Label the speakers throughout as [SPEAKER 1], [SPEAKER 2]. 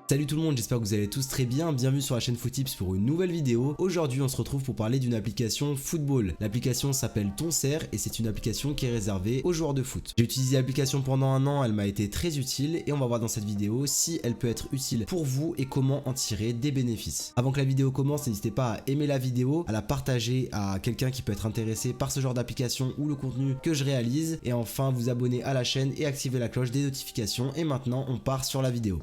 [SPEAKER 1] Salut tout le monde, j'espère que vous allez tous très bien, bienvenue sur la chaîne Foottips pour une nouvelle vidéo. Aujourd'hui on se retrouve pour parler d'une application football. L'application s'appelle Tonserre et c'est une application qui est réservée aux joueurs de foot. J'ai utilisé l'application pendant un an, elle m'a été très utile et on va voir dans cette vidéo si elle peut être utile pour vous et comment en tirer des bénéfices. Avant que la vidéo commence, n'hésitez pas à aimer la vidéo, à la partager à quelqu'un qui peut être intéressé par ce genre d'application ou le contenu que je réalise et enfin vous abonner à la chaîne et activer la cloche des notifications. Et maintenant on part sur la vidéo.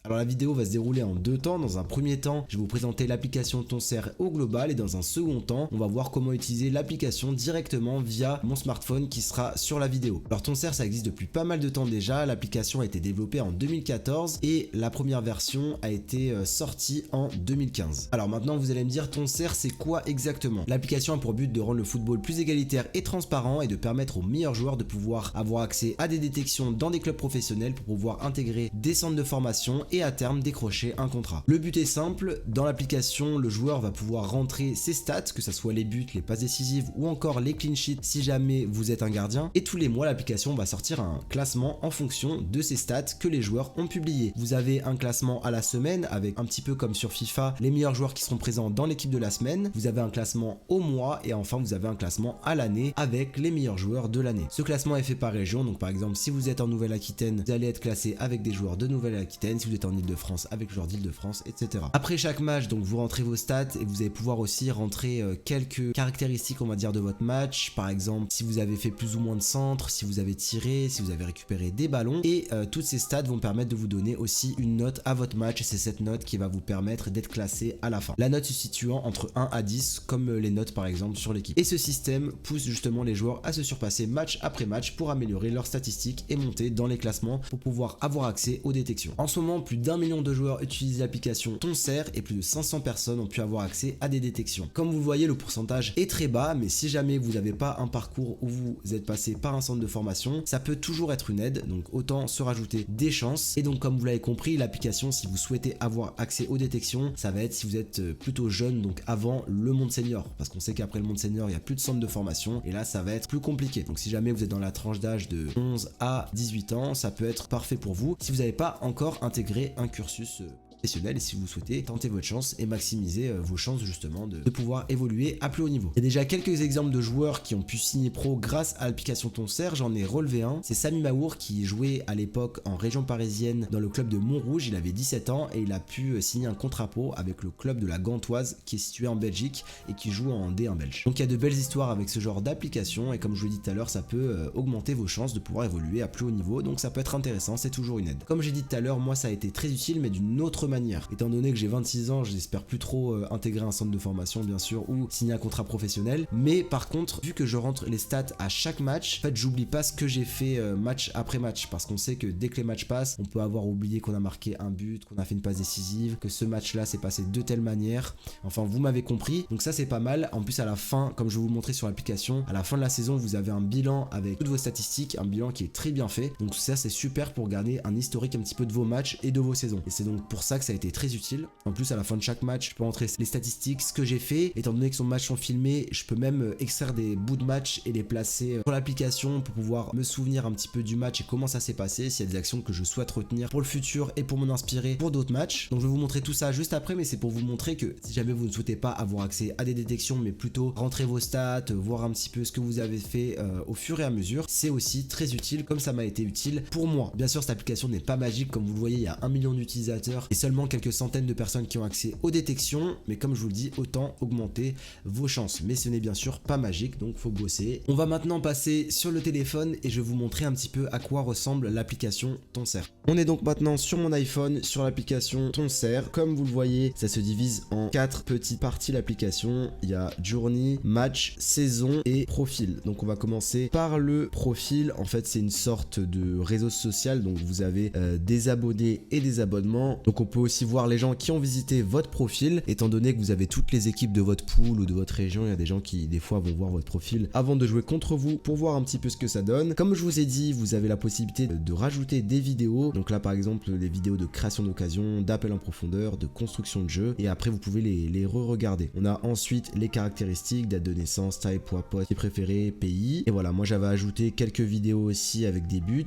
[SPEAKER 1] Alors la vidéo va se dérouler en deux temps. Dans un premier temps, je vais vous présenter l'application Tonserre au global et dans un second temps, on va voir comment utiliser l'application directement via mon smartphone qui sera sur la vidéo. Alors Tonserre, ça existe depuis pas mal de temps déjà. L'application a été développée en 2014 et la première version a été sortie en 2015. Alors maintenant, vous allez me dire Tonserre, c'est quoi exactement? L'application a pour but de rendre le football plus égalitaire et transparent et de permettre aux meilleurs joueurs de pouvoir avoir accès à des détections dans des clubs professionnels pour pouvoir intégrer des centres de formation et à terme décrocher un contrat. Le but est simple, dans l'application, le joueur va pouvoir rentrer ses stats, que ce soit les buts, les passes décisives ou encore les clean sheets si jamais vous êtes un gardien. Et tous les mois, l'application va sortir un classement en fonction de ces stats que les joueurs ont publiés. Vous avez un classement à la semaine avec un petit peu comme sur FIFA, les meilleurs joueurs qui seront présents dans l'équipe de la semaine. Vous avez un classement au mois et enfin vous avez un classement à l'année avec les meilleurs joueurs de l'année. Ce classement est fait par région, donc par exemple si vous êtes en Nouvelle-Aquitaine, vous allez être classé avec des joueurs de Nouvelle-Aquitaine. Si vous êtes en Île-de-France avec le joueur d'Île-de-France, etc. Après chaque match, donc vous rentrez vos stats et vous allez pouvoir aussi rentrer quelques caractéristiques, on va dire, de votre match. Par exemple, si vous avez fait plus ou moins de centres, si vous avez tiré, si vous avez récupéré des ballons. Et toutes ces stats vont permettre de vous donner aussi une note à votre match et c'est cette note qui va vous permettre d'être classé à la fin. La note se situant entre 1 à 10 comme les notes par exemple sur l'équipe. Et ce système pousse justement les joueurs à se surpasser match après match pour améliorer leurs statistiques et monter dans les classements pour pouvoir avoir accès aux détections. En ce moment, plus d'1 million de joueurs utilisent l'application Tonserre et plus de 500 personnes ont pu avoir accès à des détections. Comme vous le voyez, le pourcentage est très bas, mais si jamais vous n'avez pas un parcours où vous êtes passé par un centre de formation, ça peut toujours être une aide, donc autant se rajouter des chances. Et donc comme vous l'avez compris, l'application, si vous souhaitez avoir accès aux détections, ça va être si vous êtes plutôt jeune, donc avant le monde senior, parce qu'on sait qu'après le monde senior, il n'y a plus de centre de formation, et là ça va être plus compliqué. Donc si jamais vous êtes dans la tranche d'âge de 11 à 18 ans, ça peut être parfait pour vous, si vous n'avez pas encore intégré un cursus professionnel et si vous souhaitez tenter votre chance et maximiser vos chances justement de pouvoir évoluer à plus haut niveau. Il y a déjà quelques exemples de joueurs qui ont pu signer pro grâce à l'application Tonserre, j'en ai relevé un, c'est Samy Maour qui jouait à l'époque en région parisienne dans le club de Montrouge, il avait 17 ans et il a pu signer un contrat pro avec le club de la Gantoise qui est situé en Belgique et qui joue en D1 belge. Donc il y a de belles histoires avec ce genre d'application et comme je vous l'ai dit tout à l'heure, ça peut augmenter vos chances de pouvoir évoluer à plus haut niveau, donc ça peut être intéressant, c'est toujours une aide. Comme j'ai dit tout à l'heure, moi ça a été très utile mais d'une autre manière. Étant donné que j'ai 26 ans, j'espère plus trop intégrer un centre de formation bien sûr ou signer un contrat professionnel. Mais par contre, vu que je rentre les stats à chaque match, en fait j'oublie pas ce que j'ai fait match après match parce qu'on sait que dès que les matchs passent, on peut avoir oublié qu'on a marqué un but, qu'on a fait une passe décisive, que ce match-là s'est passé de telle manière. Enfin, vous m'avez compris. Donc ça c'est pas mal. En plus à la fin, comme je vais vous montrer sur l'application, à la fin de la saison, vous avez un bilan avec toutes vos statistiques, un bilan qui est très bien fait. Donc ça c'est super pour garder un historique un petit peu de vos matchs et de vos saisons. Et c'est donc pour ça que ça a été très utile. En plus à la fin de chaque match je peux entrer les statistiques, ce que j'ai fait, étant donné que son match sont filmés, je peux même extraire des bouts de match et les placer sur l'application pour pouvoir me souvenir un petit peu du match et comment ça s'est passé, s'il y a des actions que je souhaite retenir pour le futur et pour m'en inspirer pour d'autres matchs. Donc je vais vous montrer tout ça juste après, mais c'est pour vous montrer que si jamais vous ne souhaitez pas avoir accès à des détections mais plutôt rentrer vos stats, voir un petit peu ce que vous avez fait au fur et à mesure, c'est aussi très utile comme ça m'a été utile pour moi. Bien sûr cette application n'est pas magique, comme vous le voyez il y a 1 million d'utilisateurs et seulement quelques centaines de personnes qui ont accès aux détections, mais comme je vous le dis, autant augmenter vos chances. Mais ce n'est bien sûr pas magique, donc faut bosser. On va maintenant passer sur le téléphone et je vais vous montrer un petit peu à quoi ressemble l'application Tonserre. On est donc maintenant sur mon iPhone, sur l'application Tonserre. Comme vous le voyez, ça se divise en 4 petites parties l'application. Il y a Journey, Match, Saison et Profil. Donc on va commencer par le profil. En fait, c'est une sorte de réseau social, donc vous avez des abonnés et des abonnements. Donc on peut peut aussi voir les gens qui ont visité votre profil, étant donné que vous avez toutes les équipes de votre pool ou de votre région. Il y a des gens qui des fois vont voir votre profil avant de jouer contre vous pour voir un petit peu ce que ça donne. Comme je vous ai dit, vous avez la possibilité de rajouter des vidéos. Donc là par exemple les vidéos de création d'occasion, d'appel en profondeur, de construction de jeu, et après vous pouvez les re-regarder. On a ensuite les caractéristiques, date de naissance, taille, poids, poste, préféré, pays. Et voilà, moi j'avais ajouté quelques vidéos aussi avec des buts.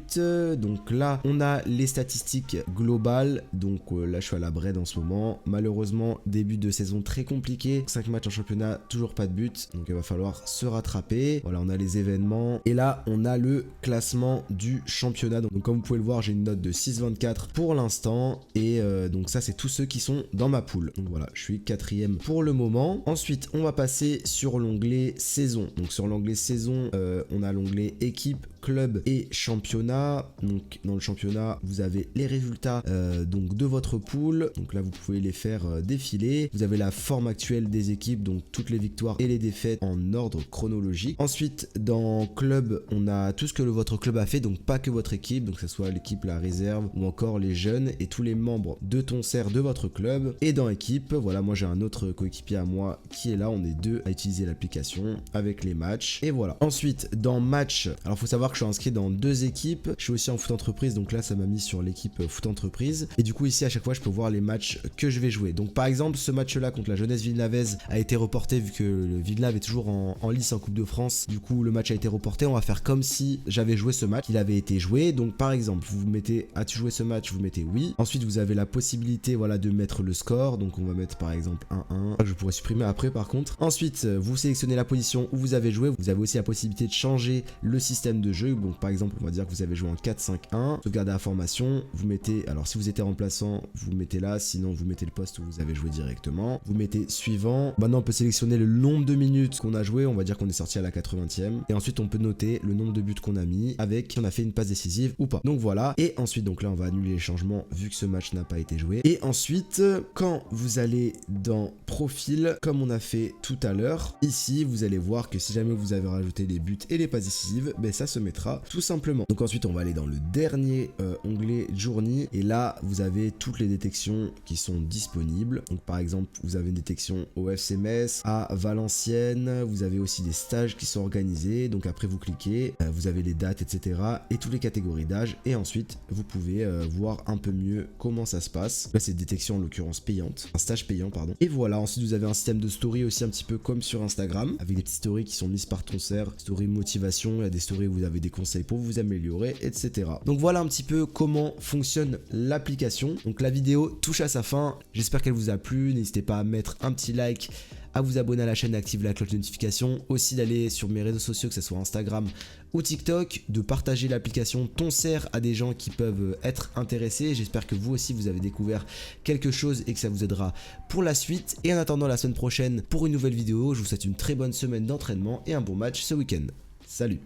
[SPEAKER 1] Donc là on a les statistiques globales. Donc là je suis à la Bred en ce moment. Malheureusement début de saison très compliqué, 5 matchs en championnat, toujours pas de but, donc il va falloir se rattraper. Voilà, on a les événements et là on a le classement du championnat. Donc comme vous pouvez le voir, j'ai une note de 6,24 pour l'instant, et donc ça c'est tous ceux qui sont dans ma poule. Donc voilà, je suis 4e pour le moment. Ensuite on va passer sur l'onglet saison. Donc sur l'onglet saison, on a l'onglet équipe, club et championnat. Donc dans le championnat vous avez les résultats donc de votre pool. Donc là vous pouvez les faire défiler. Vous avez la forme actuelle des équipes, donc toutes les victoires et les défaites en ordre chronologique. Ensuite dans club, on a tout ce que votre club a fait, donc pas que votre équipe, donc que ce soit l'équipe, la réserve ou encore les jeunes et tous les membres de Tonserre de votre club. Et dans équipe, voilà, moi j'ai un autre coéquipier à moi qui est là, on est 2 à utiliser l'application avec les matchs. Et voilà. Ensuite dans match, alors faut savoir que je suis inscrit dans 2 équipes, je suis aussi en foot entreprise, donc là ça m'a mis sur l'équipe foot entreprise, et du coup ici à chaque fois je peux voir les matchs que je vais jouer. Donc par exemple ce match là contre la Jeunesse Villenavaise a été reporté vu que le Villeneuve est toujours en lice en Coupe de France. Du coup le match a été reporté, on va faire comme si j'avais joué ce match, il avait été joué. Donc par exemple vous mettez as-tu joué ce match, vous mettez oui. Ensuite vous avez la possibilité voilà de mettre le score, donc on va mettre par exemple 1-1, je pourrais supprimer après par contre. Ensuite vous sélectionnez la position où vous avez joué, vous avez aussi la possibilité de changer le système de jeu. Donc par exemple on va dire que vous avez joué en 4-5-1, sauvegarder la formation, vous mettez, alors si vous étiez remplaçant vous mettez là, sinon vous mettez le poste où vous avez joué directement, vous mettez suivant. Maintenant on peut sélectionner le nombre de minutes qu'on a joué, on va dire qu'on est sorti à la 80e, et ensuite on peut noter le nombre de buts qu'on a mis avec si on a fait une passe décisive ou pas. Donc voilà, et ensuite donc là on va annuler les changements vu que ce match n'a pas été joué. Et ensuite quand vous allez dans profil comme on a fait tout à l'heure, ici vous allez voir que si jamais vous avez rajouté les buts et les passes décisives, ben ça se mettra tout simplement. Donc ensuite on va aller dans le dernier onglet journée, et là vous avez toutes les détections qui sont disponibles. Donc par exemple vous avez une détection au FC Metz, à Valenciennes, vous avez aussi des stages qui sont organisés. Donc après vous cliquez, vous avez les dates etc et toutes les catégories d'âge, et ensuite vous pouvez voir un peu mieux comment ça se passe. Là c'est une détection en l'occurrence payante, un stage payant pardon. Et voilà, ensuite vous avez un système de story aussi un petit peu comme sur Instagram, avec des petites stories qui sont mises par Tonserre, story motivation, il y a des stories où vous avez des conseils pour vous améliorer etc. Donc voilà un petit peu comment fonctionne l'application. Donc la vidéo touche à sa fin, j'espère qu'elle vous a plu, n'hésitez pas à mettre un petit like, à vous abonner à la chaîne, d'activer la cloche de notification, aussi d'aller sur mes réseaux sociaux, que ce soit Instagram ou TikTok, de partager l'application Tonserre à des gens qui peuvent être intéressés. J'espère que vous aussi vous avez découvert quelque chose et que ça vous aidera pour la suite. Et en attendant la semaine prochaine pour une nouvelle vidéo, je vous souhaite une très bonne semaine d'entraînement et un bon match ce week-end. Salut!